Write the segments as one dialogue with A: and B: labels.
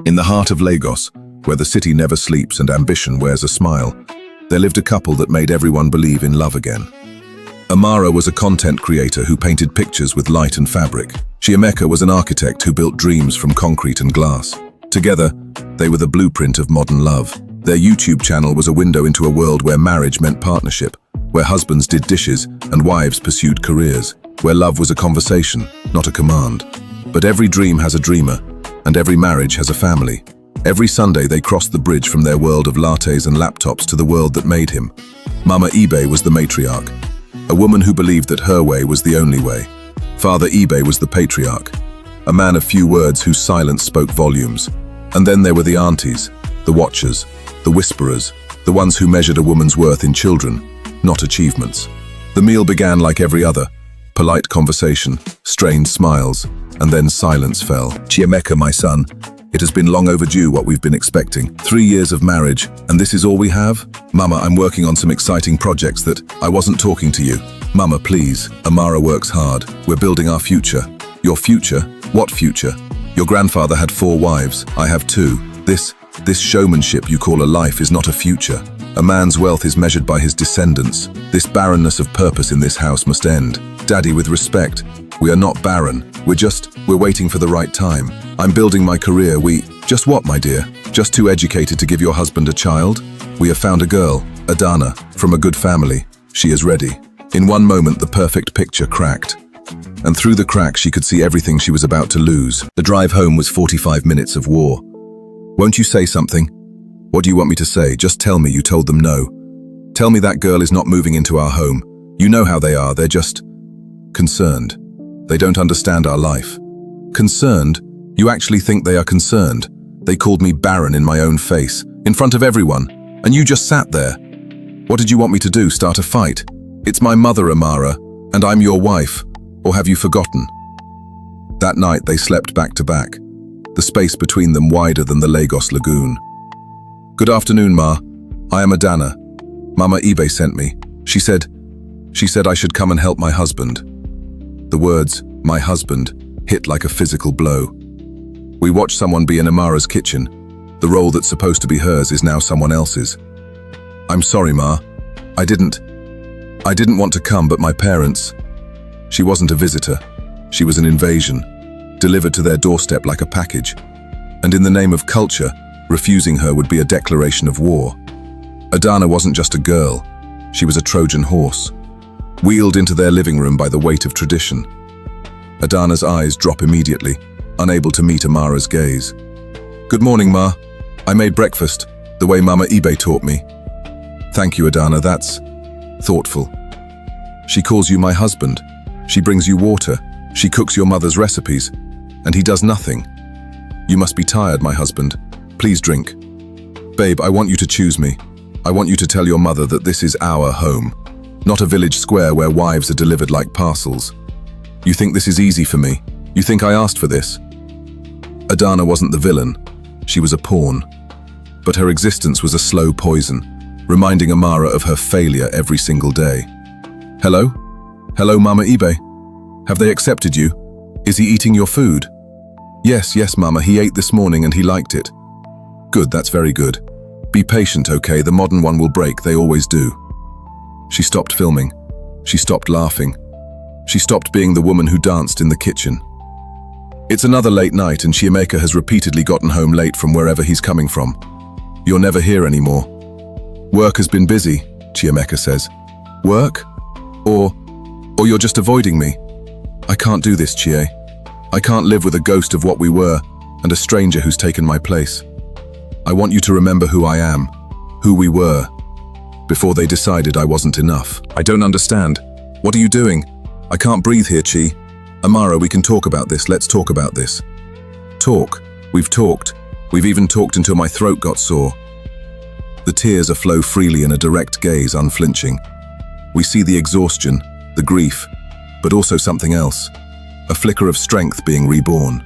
A: In the heart of Lagos, where the city never sleeps and ambition wears a smile, there lived a couple that made everyone believe in love again. Amara was a content creator who painted pictures with light and fabric. Chiamaka was an architect who built dreams from concrete and glass. Together, they were the blueprint of modern love. Their YouTube channel was a window into a world where marriage meant partnership, where husbands did dishes and wives pursued careers, where love was a conversation, not a command. But every dream has a dreamer, and every marriage has a family. Every Sunday they crossed the bridge from their world of lattes and laptops to the world that made him. Mama Ibe was the matriarch, a woman who believed that her way was the only way. Father Ibe was the patriarch, a man of few words whose silence spoke volumes. And then there were the aunties, the watchers, the whisperers, the ones who measured a woman's worth in children, not achievements. The meal began like every other, polite conversation, strained smiles, and then silence fell. Chiamaka, my son, it has been long overdue what we've been expecting. 3 years of marriage, and this is all we have? Mama, I'm working on some exciting projects that I wasn't talking to you. Mama, please. Amara works hard. We're building our future. Your future? What future? Your grandfather had 4 wives. I have 2. This showmanship you call a life is not a future. A man's wealth is measured by his descendants. This barrenness of purpose in this house must end. Daddy, with respect, we are not barren. We're waiting for the right time. I'm building my career. Just what, my dear? Just too educated to give your husband a child? We have found a girl, Adana, from a good family. She is ready. In one moment, the perfect picture cracked. And through the crack, she could see everything she was about to lose. The drive home was 45 minutes of war. Won't you say something? What do you want me to say? Just tell me you told them no. Tell me that girl is not moving into our home. You know how they are. They're just concerned. They don't understand our life. Concerned? You actually think they are concerned? They called me barren in my own face, in front of everyone, and you just sat there. What did you want me to do, start a fight? It's my mother, Amara, and I'm your wife. Or have you forgotten? That night they slept back to back, the space between them wider than the Lagos lagoon. Good afternoon, Ma. I am Adana. Mama Ibe sent me. She said I should come and help my husband. The words, my husband, hit like a physical blow. We watched someone be in Amara's kitchen. The role that's supposed to be hers is now someone else's. I'm sorry, Ma. I didn't want to come, but my parents... She wasn't a visitor. She was an invasion, delivered to their doorstep like a package. And in the name of culture, refusing her would be a declaration of war. Adana wasn't just a girl. She was a Trojan horse, wheeled into their living room by the weight of tradition. Adana's eyes drop immediately, unable to meet Amara's gaze. Good morning, Ma. I made breakfast, the way Mama Ibe taught me. Thank you, Adana, that's thoughtful. She calls you my husband. She brings you water. She cooks your mother's recipes. And he does nothing. You must be tired, my husband. Please drink. Babe, I want you to choose me. I want you to tell your mother that this is our home, not a village square where wives are delivered like parcels. You think this is easy for me? You think I asked for this? Adana wasn't the villain. She was a pawn. But her existence was a slow poison, reminding Amara of her failure every single day. Hello? Hello, Mama Ibe. Have they accepted you? Is he eating your food? Yes, Mama, he ate this morning and he liked it. Good, that's very good. Be patient, okay? The modern one will break, they always do. She stopped filming. She stopped laughing. She stopped being the woman who danced in the kitchen. It's another late night and Chiamaka has repeatedly gotten home late from wherever he's coming from. You're never here anymore. Work has been busy, Chiamaka says. Work? Or you're just avoiding me? I can't do this, Chie. I can't live with a ghost of what we were and a stranger who's taken my place. I want you to remember who I am, who we were, before they decided I wasn't enough. I don't understand. What are you doing? I can't breathe here, Chi. Amara, we can talk about this. Let's talk about this. Talk. We've talked. We've even talked until my throat got sore. The tears flow freely in a direct gaze, unflinching. We see the exhaustion, the grief, but also something else. A flicker of strength being reborn.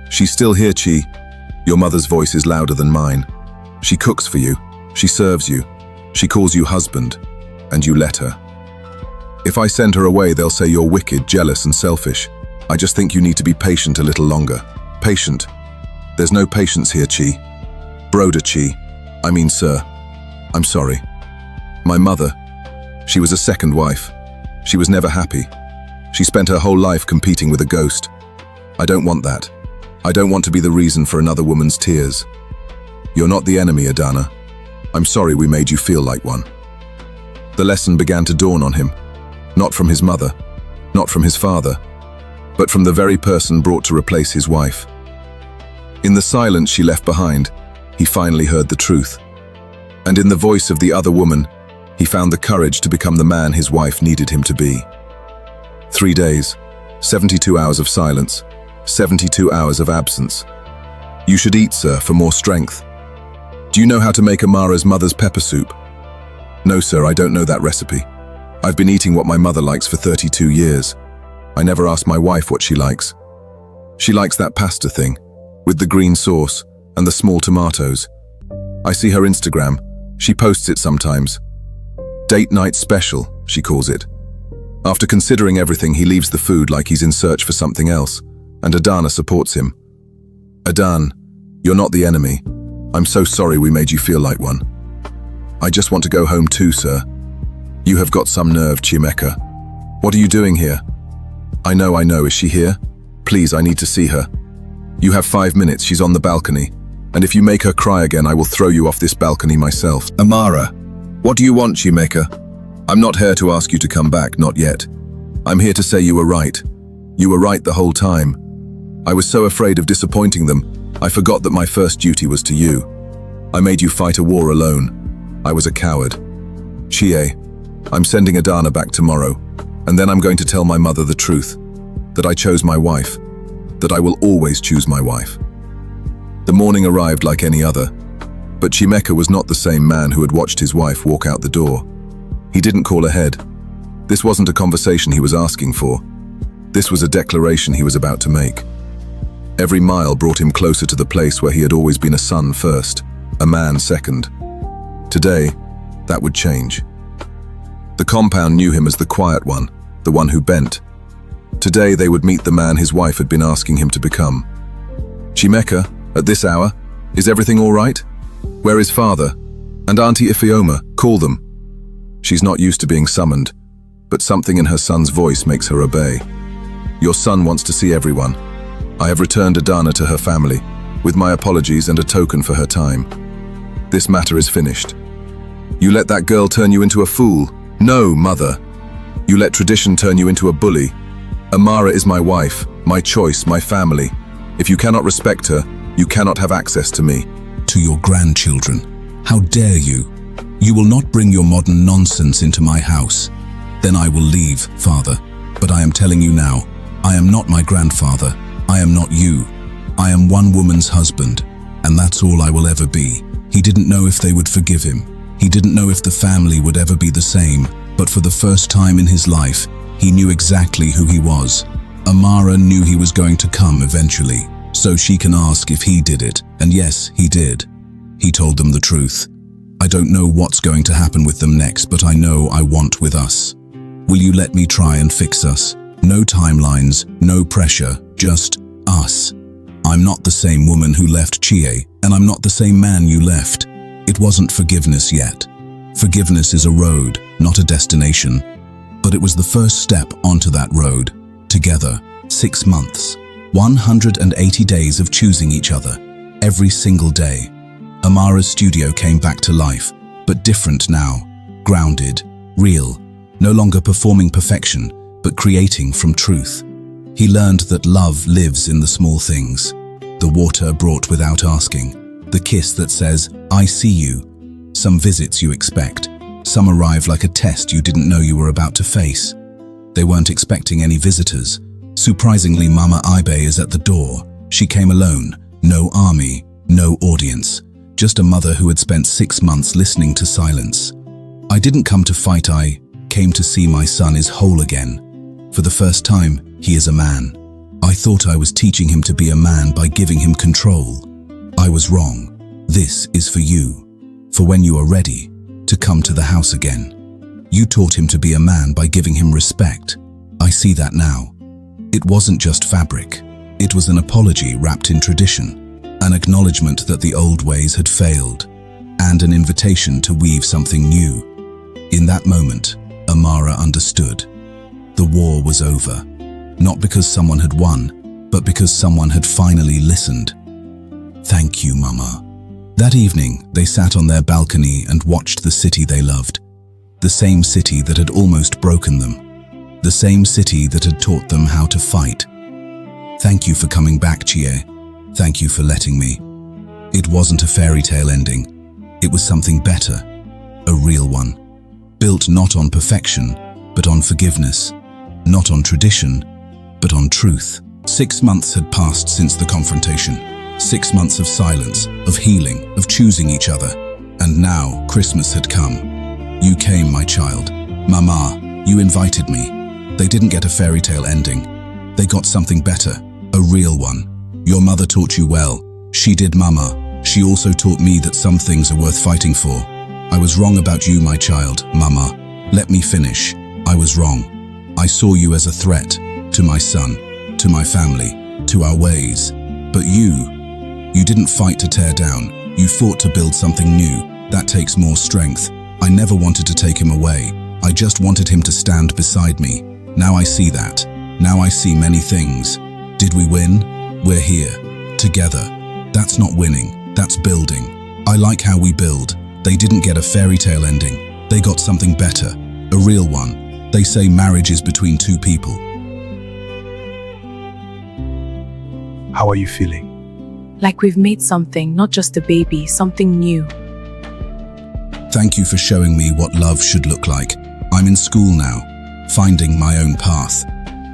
A: She's still here, Chi. Your mother's voice is louder than mine. She cooks for you. She serves you. She calls you husband. And you let her. If I send her away, they'll say you're wicked, jealous, and selfish. I just think you need to be patient a little longer. Patient. There's no patience here, Chi. Broder Chi. I mean, sir. I'm sorry. My mother, she was a second wife. She was never happy. She spent her whole life competing with a ghost. I don't want that. I don't want to be the reason for another woman's tears. You're not the enemy, Adana. I'm sorry we made you feel like one. The lesson began to dawn on him, not from his mother, not from his father, but from the very person brought to replace his wife. In the silence she left behind, he finally heard the truth. And in the voice of the other woman, he found the courage to become the man his wife needed him to be. 3 days, 72 hours of silence, 72 hours of absence. You should eat, sir, for more strength. Do you know how to make Amara's mother's pepper soup? No, sir, I don't know that recipe. I've been eating what my mother likes for 32 years. I never asked my wife what she likes. She likes that pasta thing, with the green sauce and the small tomatoes. I see her Instagram. She posts it sometimes. Date night special, she calls it. After considering everything, he leaves the food like he's in search for something else, and Adana supports him. Adan, you're not the enemy. I'm so sorry we made you feel like one. I just want to go home too, sir. You have got some nerve, Chimeka. What are you doing here? I know. Is she here? Please, I need to see her. You have 5 minutes, she's on the balcony. And if you make her cry again, I will throw you off this balcony myself. Amara, what do you want, Chimeka? I'm not here to ask you to come back, not yet. I'm here to say you were right. You were right the whole time. I was so afraid of disappointing them, I forgot that my first duty was to you. I made you fight a war alone. I was a coward. Chie, I'm sending Adana back tomorrow, and then I'm going to tell my mother the truth, that I chose my wife, that I will always choose my wife. The morning arrived like any other, but Chimeka was not the same man who had watched his wife walk out the door. He didn't call ahead. This wasn't a conversation he was asking for. This was a declaration he was about to make. Every mile brought him closer to the place where he had always been a son first, a man second. Today, that would change. The compound knew him as the quiet one, the one who bent. Today they would meet the man his wife had been asking him to become. Chimeka, at this hour, is everything all right? Where is father? And Auntie Ifeoma, call them. She's not used to being summoned, but something in her son's voice makes her obey. Your son wants to see everyone. I have returned Adana to her family, with my apologies and a token for her time. This matter is finished. You let that girl turn you into a fool. No, mother. You let tradition turn you into a bully. Amara is my wife, my choice, my family. If you cannot respect her, you cannot have access to me.
B: To your grandchildren, how dare you? You will not bring your modern nonsense into my house. Then I will leave, father. But I am telling you now, I am not my grandfather. I am not you. I am one woman's husband, and that's all I will ever be. He didn't know if they would forgive him. He didn't know if the family would ever be the same, but for the first time in his life, he knew exactly who he was. Amara knew he was going to come eventually, so she can ask if he did it, and yes, he did. He told them the truth. I don't know what's going to happen with them next, but I know I want with us. Will you let me try and fix us? No timelines, no pressure, just us. I'm not the same woman who left Chie, and I'm not the same man you left. It wasn't forgiveness yet. Forgiveness is a road, not a destination. But it was the first step onto that road. Together, 6 months, 180 days of choosing each other, every single day. Amara's studio came back to life, but different now, grounded, real, no longer performing perfection, but creating from truth. He learned that love lives in the small things. The water brought without asking, the kiss that says, I see you. Some visits you expect, some arrive like a test you didn't know you were about to face. They weren't expecting any visitors. Surprisingly, Mama Ibe is at the door. She came alone, no army, no audience, just a mother who had spent 6 months listening to silence. I didn't come to fight, I came to see my son is whole again. For the first time, he is a man. I thought I was teaching him to be a man by giving him control. I was wrong. This is for you, for when you are ready to come to the house again. You taught him to be a man by giving him respect. I see that now. It wasn't just fabric. It was an apology wrapped in tradition. an acknowledgement that the old ways had failed, and an invitation to weave something new. In that moment, Amara understood. The war was over, not because someone had won, but because someone had finally listened. Thank you, Mama. That evening, they sat on their balcony and watched the city they loved. The same city that had almost broken them. The same city that had taught them how to fight. Thank you for coming back, Chie. Thank you for letting me. It wasn't a fairy tale ending. It was something better, a real one. Built not on perfection, but on forgiveness. Not on tradition, but on truth. 6 months had passed since the confrontation. 6 months of silence, of healing, of choosing each other. And now, Christmas had come. You came, my child. Mama, you invited me. They didn't get a fairy tale ending. They got something better, a real one. Your mother taught you well. She did, Mama. She also taught me that some things are worth fighting for. I was wrong about you, my child. Mama, let me finish. I was wrong. I saw you as a threat to my son, to my family, to our ways. But you didn't fight to tear down. You fought to build something new. That takes more strength. I never wanted to take him away. I just wanted him to stand beside me. Now I see that. Now I see many things. Did we win? We're here, together. That's not winning, that's building. I like how we build. They didn't get a fairy tale ending. They got something better, a real one. They say marriage is between two people.
C: How are you feeling?
D: Like we've made something, not just a baby, something new.
B: Thank you for showing me what love should look like. I'm in school now, finding my own path.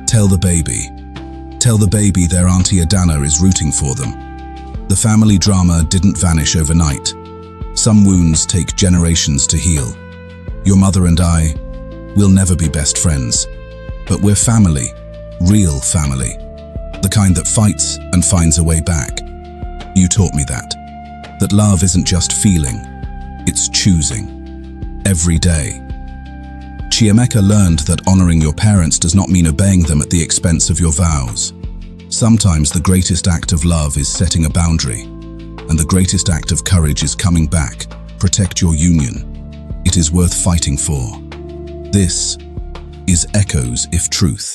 B: Tell the baby their Auntie Adana is rooting for them. The family drama didn't vanish overnight. Some wounds take generations to heal. Your mother and I, we'll never be best friends. But we're family, real family. The kind that fights and finds a way back. You taught me that love isn't just feeling, it's choosing. Every day. Chiemeka learned that honoring your parents does not mean obeying them at the expense of your vows. Sometimes the greatest act of love is setting a boundary, and the greatest act of courage is coming back. Protect your union. It is worth fighting for. This is Echoes If Truth.